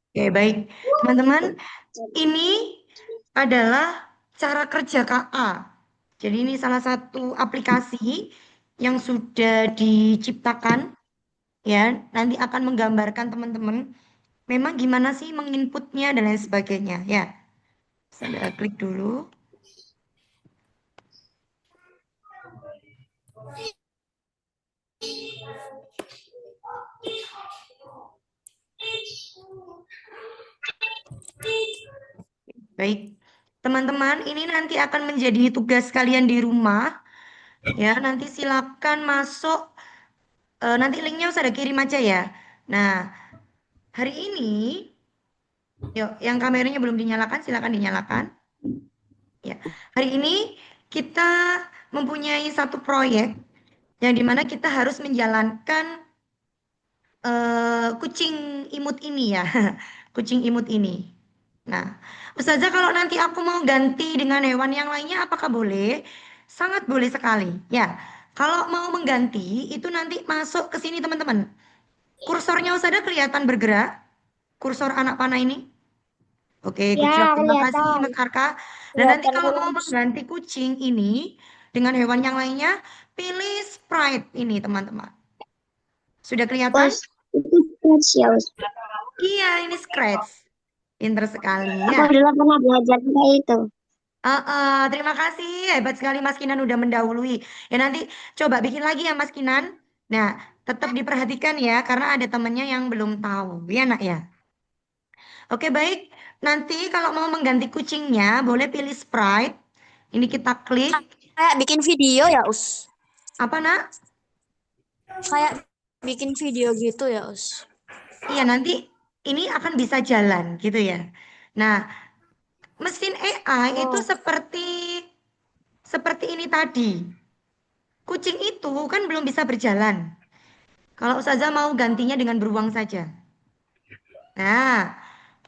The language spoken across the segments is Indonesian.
Oke, baik. Teman-teman, ini adalah cara kerja KA. Jadi ini salah satu aplikasi yang sudah diciptakan ya, nanti akan menggambarkan teman-teman memang gimana sih menginputnya dan lain sebagainya ya. Saya klik dulu. Baik. Teman-teman, ini nanti akan menjadi tugas kalian di rumah ya. Nanti silakan masuk nanti linknya saya kirim aja ya. Nah, hari ini yuk yang kameranya belum dinyalakan silakan dinyalakan. Ya. Hari ini kita mempunyai satu proyek yang dimana kita harus menjalankan kucing imut ini ya. Kucing imut ini. Nah, Ustazah kalau nanti aku mau ganti dengan hewan yang lainnya apakah boleh? Sangat boleh sekali. Ya, kalau mau mengganti itu nanti masuk ke sini teman-teman. Kursornya Ustazah kelihatan bergerak. Kursor anak panah ini. Oke, good job. Ya, Terima kasih kelihatan. Mas Harka. Dan nanti Kelihatan kalau mau terus. mengganti kucing ini dengan hewan yang lainnya, pilih Sprite ini teman-teman. Sudah kelihatan? Bos, itu scratch ya, Bos. Iya, ini Scratch. Pinter sekali Aku ya. dulu pernah belajar kayak itu. Terima kasih. Hebat sekali Mas Kinan udah mendahului. Ya nanti coba bikin lagi ya Mas Kinan. Nah, tetap diperhatikan ya karena ada temennya yang belum tahu. Ya nak ya. Oke baik. Nanti kalau mau mengganti kucingnya boleh pilih Sprite. Ini kita klik. Kayak bikin video ya, Us. Apa nak? Kayak bikin video gitu ya, Us. Iya nanti ini akan bisa jalan gitu ya. Nah, mesin AI itu Oh, seperti ini tadi. Kucing itu kan belum bisa berjalan. Kalau Ustazah mau gantinya dengan beruang saja. Nah,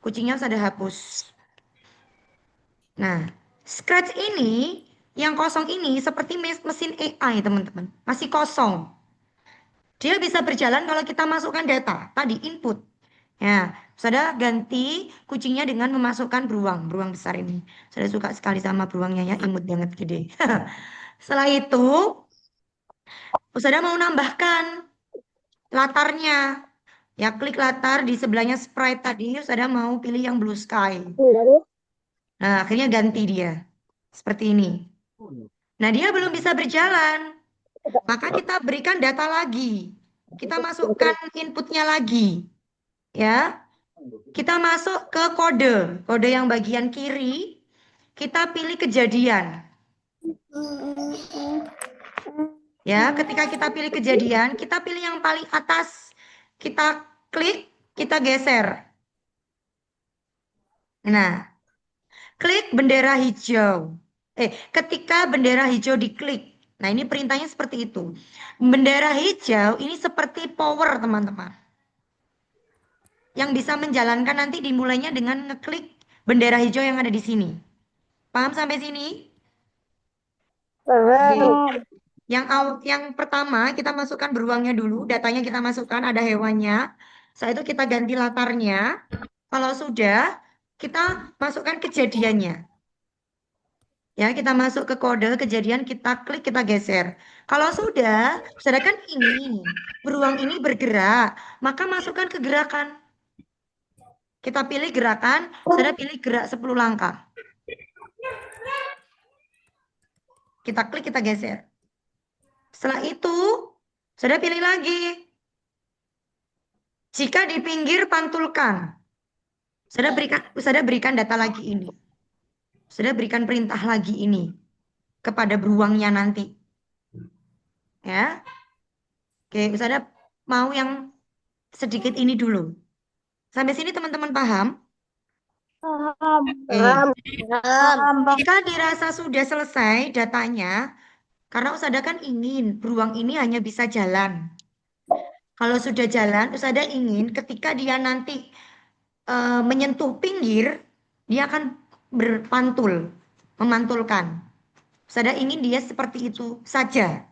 kucingnya sudah hapus. Nah, Scratch ini yang kosong ini seperti mesin AI teman-teman. Masih kosong. Dia bisa berjalan kalau kita masukkan data. Tadi input. Ya, sudah ganti kucingnya dengan memasukkan beruang, beruang besar ini. Saya suka sekali sama beruangnya ya, imut banget gede. Setelah itu, Ustazah mau nambahkan latarnya. Ya, klik latar di sebelahnya sprite tadi, Ustazah mau pilih yang blue sky. Nah, akhirnya ganti dia. Seperti ini. Nah, dia belum bisa berjalan. Maka kita berikan data lagi. Kita masukkan inputnya lagi. Ya, kita masuk ke kode. Kode yang bagian kiri. Kita pilih kejadian. Ya, ketika kita pilih kejadian, kita pilih yang paling atas. Kita klik, kita geser. Nah, klik bendera hijau. Ketika bendera hijau diklik. Nah, ini perintahnya seperti itu. Bendera hijau ini seperti power, teman-teman. Yang bisa menjalankan nanti dimulainya dengan ngeklik bendera hijau yang ada di sini. Paham sampai sini? Oke. Paham. Yang pertama kita masukkan beruangnya dulu, datanya kita masukkan ada hewannya. Setelah itu kita ganti latarnya. Kalau sudah, kita masukkan kejadiannya. Ya, kita masuk ke kode kejadian, kita klik, kita geser. Kalau sudah, sedangkan ini beruang ini bergerak, maka masukkan ke gerakan. Kita pilih gerakan, sudah pilih gerak 10 langkah. Kita klik, kita geser. Setelah itu, sudah pilih lagi. Jika di pinggir pantulkan. Sudah berikan data lagi ini. Sudah berikan perintah lagi ini kepada beruangnya nanti. Ya. Oke, sudah mau yang sedikit ini dulu. Sampai sini teman-teman paham? Paham. Oke. paham. Jika dirasa sudah selesai datanya, karena Usada kan ingin beruang ini hanya bisa jalan. Kalau sudah jalan, Usada ingin ketika dia nanti menyentuh pinggir, dia akan berpantul, memantulkan. Usada ingin dia seperti itu saja.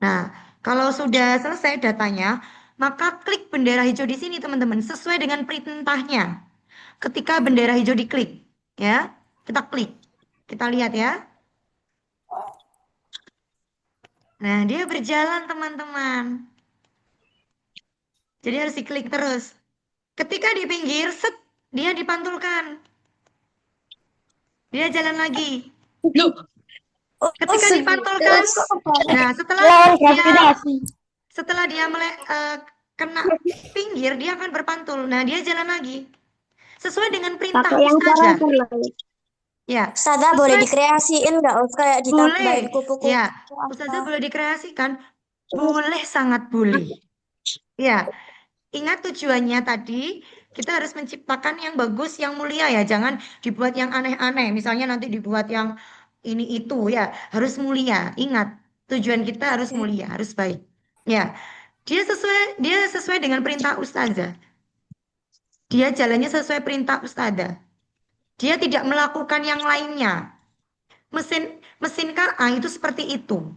Nah, kalau sudah selesai datanya, maka klik bendera hijau di sini teman-teman, sesuai dengan perintahnya. ketika bendera hijau diklik. Ya, kita klik. Kita lihat ya. Nah, dia berjalan teman-teman. Jadi harus diklik terus. Ketika di pinggir, set, dia dipantulkan. Dia jalan lagi. Loh, Ketika dipantulkan, terus nah setelah dia kena pinggir, dia akan berpantul. Nah, dia jalan lagi. Sesuai dengan perintah Pakai yang ustazah. warna Ya, Ustazah boleh sesuai- dikreasiin nggak? Kayak ditambahin boleh. kupu-kupu. Ya, apa? ustazah boleh dikreasikan. Boleh, sangat boleh. Ya, ingat tujuannya tadi, kita harus menciptakan yang bagus, yang mulia ya. Jangan dibuat yang aneh-aneh. Misalnya nanti dibuat yang ini itu ya. Harus mulia. Ingat, tujuan kita harus mulia, harus baik. Ya, dia sesuai dengan perintah ustazah. Dia jalannya sesuai perintah ustazah. Dia tidak melakukan yang lainnya. Mesin mesin KA itu seperti itu.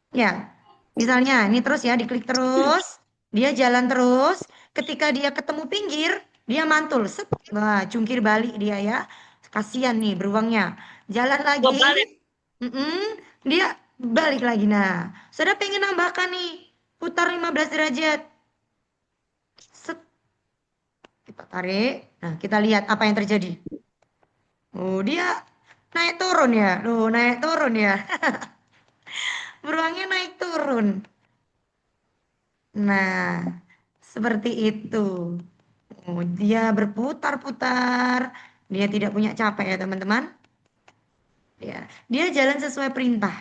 Ya, misalnya ini terus ya, diklik terus, dia jalan terus. Ketika dia ketemu pinggir, dia mantul. Set. Wah, jungkir balik dia ya. Kasihan nih beruangnya. Jalan lagi. Mm-mm, dia balik lagi. Nah, saudara pengen nambahkan nih, putar 15 derajat. Set. Kita tarik. Nah, kita lihat apa yang terjadi. Oh, dia naik turun ya. Loh, naik turun ya. Beruangnya naik turun. Nah, seperti itu. Oh, dia berputar-putar. Dia tidak punya capek ya, teman-teman. Ya, dia jalan sesuai perintah.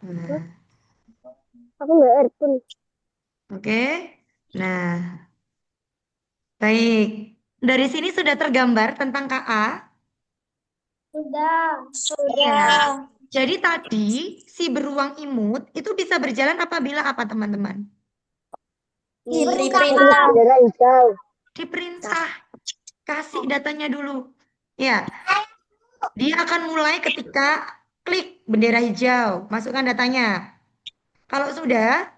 Nah, Aku nggak earphone. oke. Nah, baik. Dari sini sudah tergambar tentang KA. Sudah. Ya. Sudah. Jadi tadi si beruang imut itu bisa berjalan apabila apa, teman-teman? Diberi Perintah. perintah. Bendera hijau. Diperintah. Kasih datanya dulu. Ya, dia akan mulai ketika klik bendera hijau. Masukkan datanya. Kalau sudah,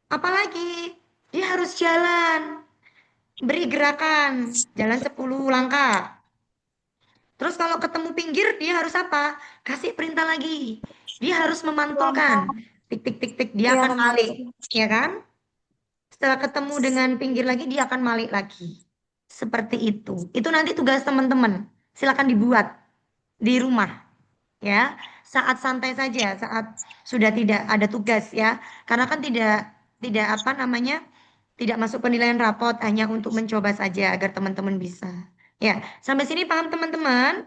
apalagi? Dia harus jalan. Beri gerakan. Jalan 10 langkah. Terus kalau ketemu pinggir, dia harus apa? Kasih perintah lagi. Dia harus memantulkan. Tik, tik, tik, tik. Dia Iya, akan balik. Ya kan? Setelah ketemu dengan pinggir lagi, dia akan balik lagi. Seperti itu. Itu nanti tugas teman-teman. Silakan dibuat di rumah. Ya, saat santai saja, saat sudah tidak ada tugas ya. Karena kan tidak tidak apa namanya? Tidak masuk penilaian rapot, hanya untuk mencoba saja agar teman-teman bisa. Ya, sampai sini paham teman-teman?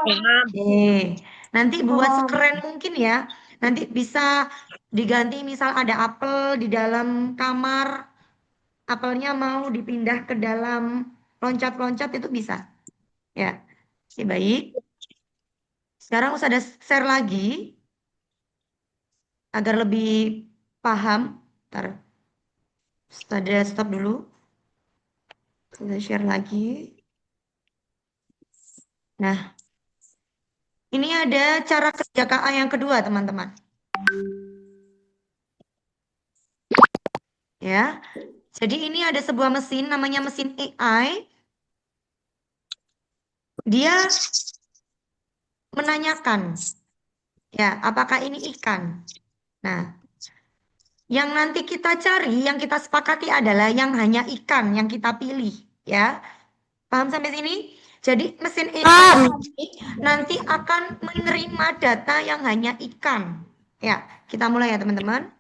Oke. Nanti buat sekeren mungkin ya. Nanti bisa diganti misal ada apel di dalam kamar, apelnya mau dipindah ke dalam loncat-loncat itu bisa. Ya. Oke, baik. Sekarang usah ada share lagi agar lebih paham. Ntar, ada stop dulu. Saya share lagi. Nah, ini ada cara kerja KA yang kedua, teman-teman. Ya. Jadi ini ada sebuah mesin namanya mesin AI. Dia menanyakan, ya, apakah ini ikan? Nah, yang nanti kita cari, yang kita sepakati adalah yang hanya ikan yang kita pilih, ya. Paham sampai sini? Jadi mesin AI ini nanti akan menerima data yang hanya ikan. Ya, kita mulai ya teman-teman.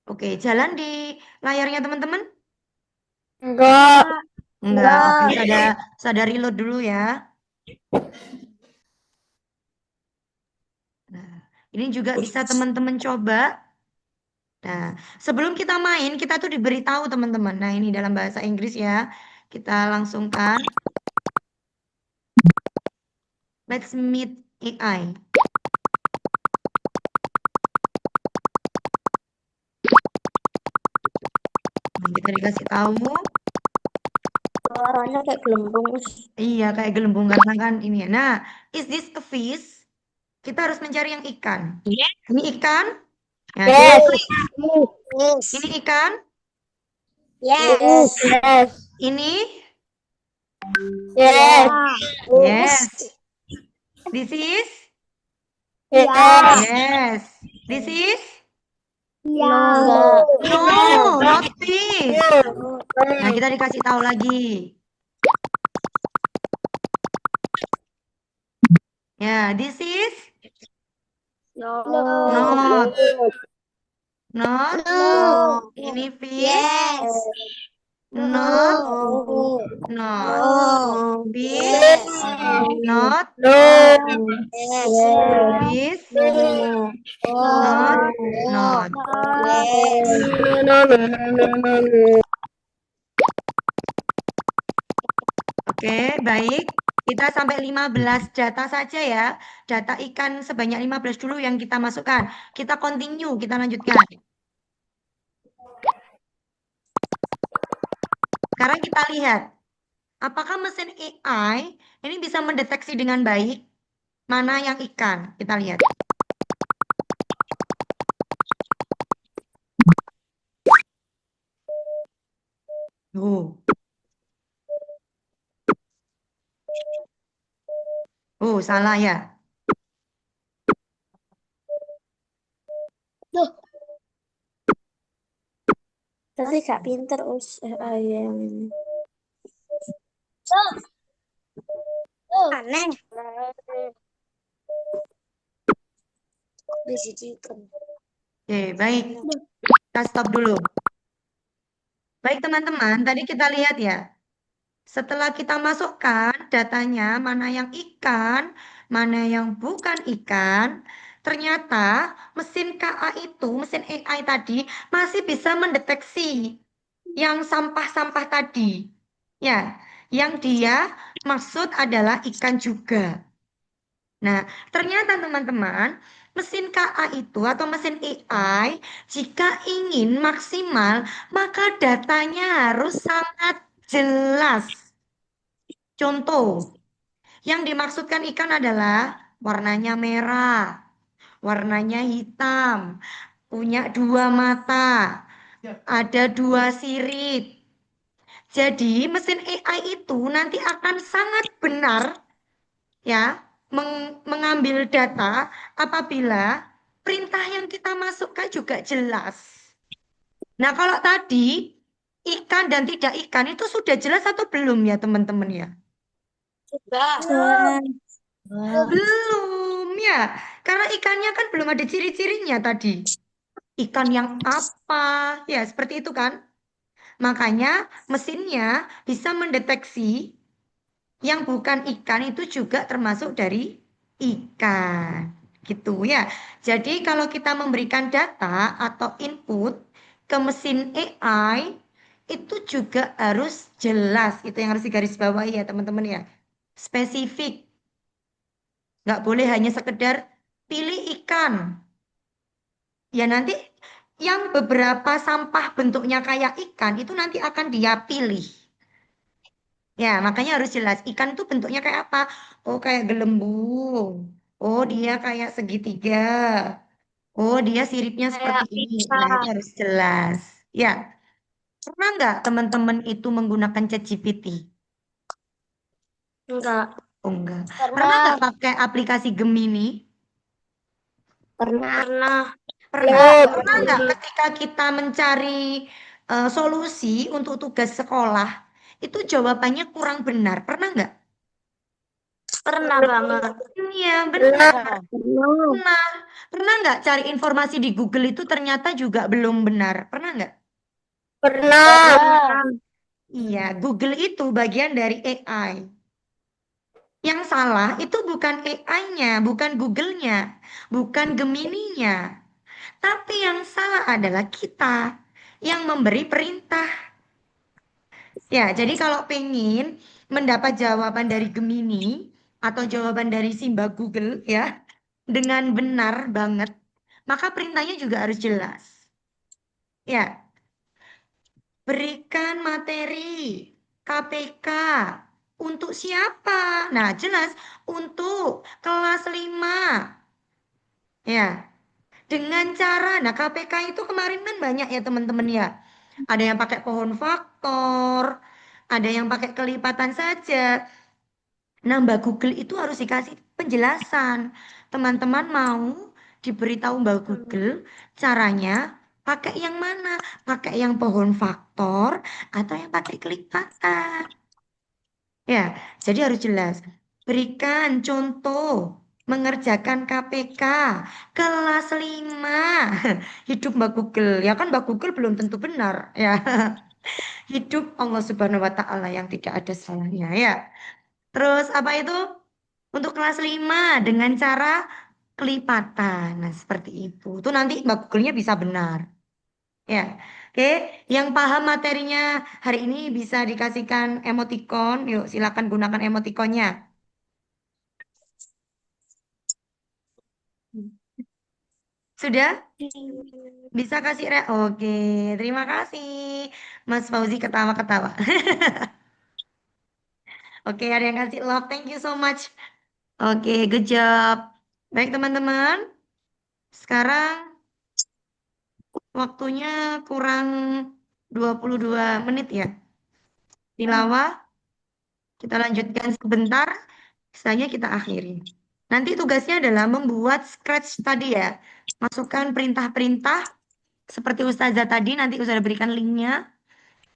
Oke, jalan di layarnya teman-teman? Enggak. Enggak, oke, sadar reload dulu ya. Nah, ini juga bisa teman-teman coba. Nah, sebelum kita main, kita tuh diberitahu teman-teman. Nah, ini dalam bahasa Inggris ya. Kita langsungkan. Let's meet AI. Nah, kita dikasih tahu. Suaranya kayak gelembung. Iya, kayak gelembung karena kan ini ya. Nah, is this a fish? Kita harus mencari yang ikan. Ini ikan? Ya, coba klik. Yes. Ini ikan, Yes. Yes. ini Yes. yes. This is Yes. yes. This is Enggak. no, not fish. Nah, kita dikasih tahu lagi. Ya, this is No. not, not. No. Ini fish, Yes. not, No. not. No. Fish, Yes. not. No. Yes. Fish, No. not, No. not. Yes. Oke, baik. Kita sampai 15 data saja ya. Data ikan sebanyak 15 dulu yang kita masukkan. Kita continue, kita lanjutkan. Sekarang kita lihat, apakah mesin AI ini bisa mendeteksi dengan baik mana yang ikan? Kita lihat. Oh, oh salah ya. Tapi Kak pinter yang ini. Aneh. Dijijikan. Oke, baik. Kita stop dulu. Baik teman-teman, tadi kita lihat ya. Setelah kita masukkan datanya, mana yang ikan, mana yang bukan ikan, ternyata mesin KA itu, mesin AI tadi masih bisa mendeteksi yang sampah-sampah tadi. Ya, yang dia maksud adalah ikan juga. Nah, ternyata teman-teman, mesin KA itu atau mesin AI, jika ingin maksimal, maka datanya harus sangat jelas. Contoh, yang dimaksudkan ikan adalah warnanya merah, warnanya hitam, punya dua mata, ada dua sirip. Jadi mesin AI itu nanti akan sangat benar ya mengambil data apabila perintah yang kita masukkan juga jelas. Nah, kalau tadi ikan dan tidak ikan itu sudah jelas atau belum ya teman-teman ya? Sudah. Belum ya, karena ikannya kan belum ada ciri-cirinya tadi. Ikan yang apa? Ya, seperti itu kan? Makanya mesinnya bisa mendeteksi yang bukan ikan itu juga termasuk dari ikan. Gitu ya. Jadi kalau kita memberikan data atau input ke mesin AI itu juga harus jelas. Itu yang harus digarisbawahi ya teman-teman ya. Spesifik. Nggak boleh hanya sekedar pilih ikan. Ya nanti yang beberapa sampah bentuknya kayak ikan itu nanti akan dia pilih. Ya, makanya harus jelas. Ikan itu bentuknya kayak apa? Oh, kayak gelembung. Oh, dia kayak segitiga. Oh, dia siripnya seperti Kayak ini. pizza. Nah, itu harus jelas. Ya, pernah nggak teman-teman itu menggunakan ChatGPT? Enggak. Oh, enggak. Pernah Pernah. nggak pakai aplikasi Gemini? Pernah. Pernah. Pernah nggak Pernah. ketika kita mencari solusi untuk tugas sekolah, itu jawabannya kurang benar. Pernah nggak? Pernah banget. Iya, benar. Pernah. Pernah. Pernah nggak cari informasi di Google itu ternyata juga belum benar? Pernah nggak? Pernah. Iya, Google itu bagian dari AI. Yang salah itu bukan AI-nya, bukan Google-nya, bukan Gemini-nya. Tapi yang salah adalah kita yang memberi perintah. Ya, jadi kalau pengen mendapat jawaban dari Gemini atau jawaban dari Simba Google ya, dengan benar banget, maka perintahnya juga harus jelas. Ya, berikan materi KPK untuk siapa? Nah, jelas untuk kelas 5. Ya, Dengan cara, nah KPK itu kemarin kan banyak ya teman-teman ya. Ada yang pakai pohon faktor, ada yang pakai kelipatan saja. Nah, Mbak Google itu harus dikasih penjelasan. Teman-teman mau diberitahu Mbak Google caranya pakai yang mana? Pakai yang pohon faktor atau yang pakai kelipatan? Ya, jadi harus jelas. Berikan contoh mengerjakan KPK kelas 5. Hidup Mbak Google. Ya kan Mbak Google belum tentu benar ya. Hidup Allah Subhanahu wa taala yang tidak ada salahnya ya. Terus apa itu? Untuk kelas 5 dengan cara kelipatan. Nah, seperti itu. Itu nanti Mbak Google-nya bisa benar. Ya. Oke, yang paham materinya hari ini bisa dikasihkan emoticon. Yuk, silakan gunakan emoticonnya. Sudah? Bisa kasih Oke, terima kasih. Mas Fauzi ketawa-ketawa. Oke, ada yang kasih love. Thank you so much. Oke, good job. Baik, teman-teman. Sekarang waktunya kurang 22 menit ya. Tilawah, kita lanjutkan sebentar. Sisanya kita akhiri. Nanti tugasnya adalah membuat scratch tadi ya. Masukkan perintah-perintah seperti Ustazah tadi. Nanti Ustazah berikan linknya.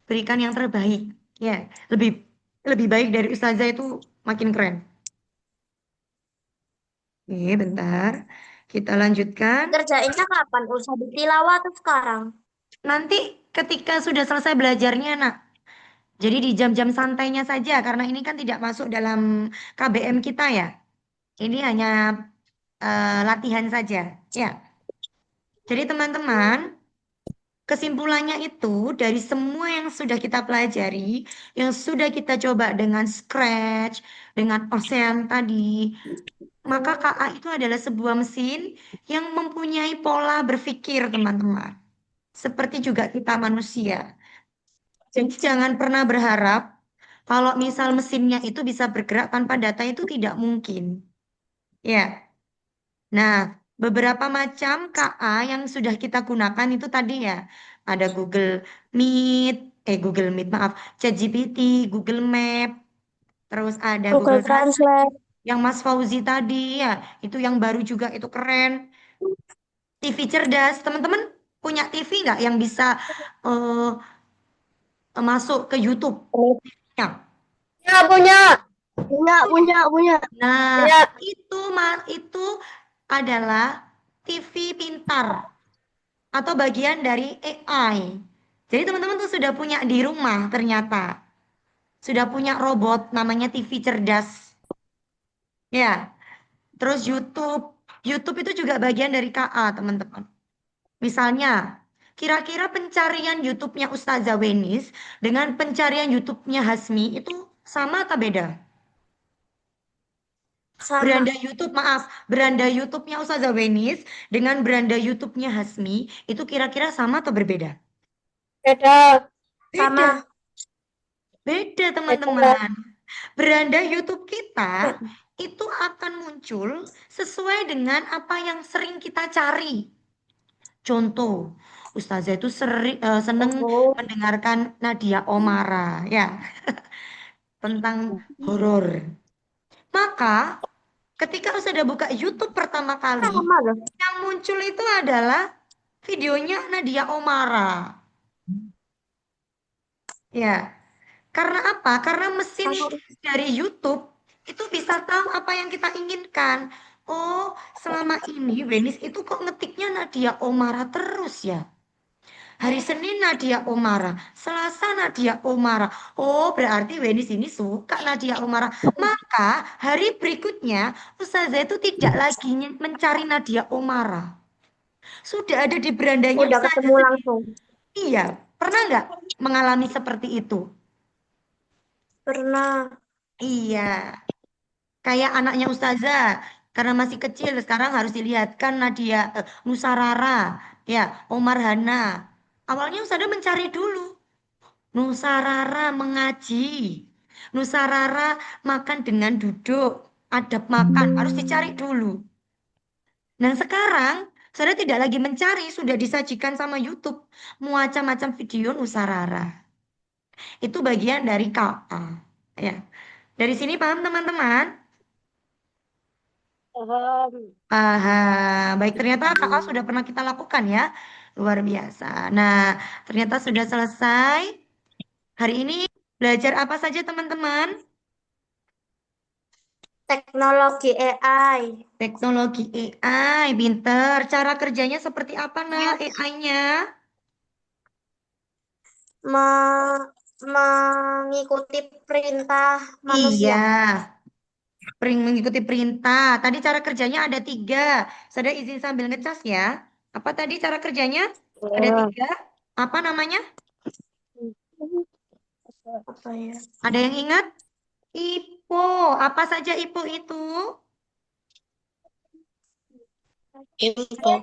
Berikan yang terbaik. Ya, lebih lebih baik dari Ustazah itu makin keren. Oke, bentar. Kita lanjutkan. Kerjainnya kapan? Usah ditilawah tuh sekarang. Nanti ketika sudah selesai belajarnya, nak. Jadi di jam-jam santainya saja, karena ini kan tidak masuk dalam KBM kita ya. Ini hanya latihan saja. Ya, jadi teman-teman, kesimpulannya itu dari semua yang sudah kita pelajari, yang sudah kita coba dengan Scratch, dengan Ocean tadi, maka KA itu adalah sebuah mesin yang mempunyai pola berpikir, teman-teman. Seperti juga kita manusia. Jadi jangan pernah berharap kalau misal mesinnya itu bisa bergerak tanpa data itu tidak mungkin. Ya. Nah, beberapa macam KA yang sudah kita gunakan itu tadi ya. Ada Meet, Google Meet, maaf, ChatGPT, Google Map, terus ada Google Google Translate, Translate. yang Mas Fauzi tadi ya, itu yang baru juga itu keren. TV cerdas, teman-teman punya TV nggak yang bisa eh, masuk ke YouTube? Ya. Ya, punya. Punya. Nah, Punya. itu adalah TV pintar atau bagian dari AI. Jadi teman-teman tuh sudah punya di rumah ternyata. Sudah punya robot namanya TV cerdas. Ya, terus YouTube. YouTube itu juga bagian dari KA, teman-teman. Misalnya, kira-kira pencarian YouTube-nya Ustazah Wenis dengan pencarian YouTube-nya Hasmi itu sama atau beda? Sama. Beranda YouTube, maaf, beranda YouTube-nya Ustazah Wenis dengan beranda YouTube-nya Hasmi itu kira-kira sama atau berbeda? Beda. Beda. Sama. Beda, Beda. teman-teman. Beranda YouTube kita itu akan muncul sesuai dengan apa yang sering kita cari. Contoh, Ustazah itu seneng Oh. mendengarkan Nadia Omara, ya, tentang horor. Maka, ketika Ustazah buka YouTube pertama kali, Sama loh. yang muncul itu adalah videonya Nadia Omara. Ya, karena apa? Karena mesin Sama. dari YouTube itu bisa tahu apa yang kita inginkan. Oh, selama ini Wenis itu kok ngetiknya Nadia Omara terus ya? Hari Senin Nadia Omara, Selasa Nadia Omara. Oh, berarti Wenis ini suka Nadia Omara. Maka hari berikutnya Ustazah itu tidak lagi mencari Nadia Omara. Sudah ada di berandanya Udah Ustazah ketemu sendiri. langsung. Iya, pernah nggak mengalami seperti itu? Pernah. Iya. Kayak anaknya Ustazah, karena masih kecil sekarang harus dilihatkan Nadia, Nusa Rara, ya, Omar Hana. Awalnya Ustazah mencari dulu. Nusa Rara mengaji. Nusa Rara makan dengan duduk. Adab makan harus dicari dulu. Nah sekarang Saudara tidak lagi mencari, sudah disajikan sama YouTube. Macam-macam video Nusarara. Itu bagian dari KA. Ya. Dari sini paham teman-teman? Paham. Baik, ternyata KA sudah pernah kita lakukan ya. Luar biasa. Nah, ternyata sudah selesai. Hari ini belajar apa saja teman-teman? Teknologi AI. Teknologi AI, pinter. Cara kerjanya seperti apa nah AI-nya? Mengikuti perintah Iya, manusia. mengikuti perintah. Tadi cara kerjanya ada 3. Saya izin sambil ngecas ya. Apa tadi cara kerjanya? Ada Ya. 3. Apa namanya? Apa ya? Ada yang ingat? IPO. Apa saja IPO itu? Info.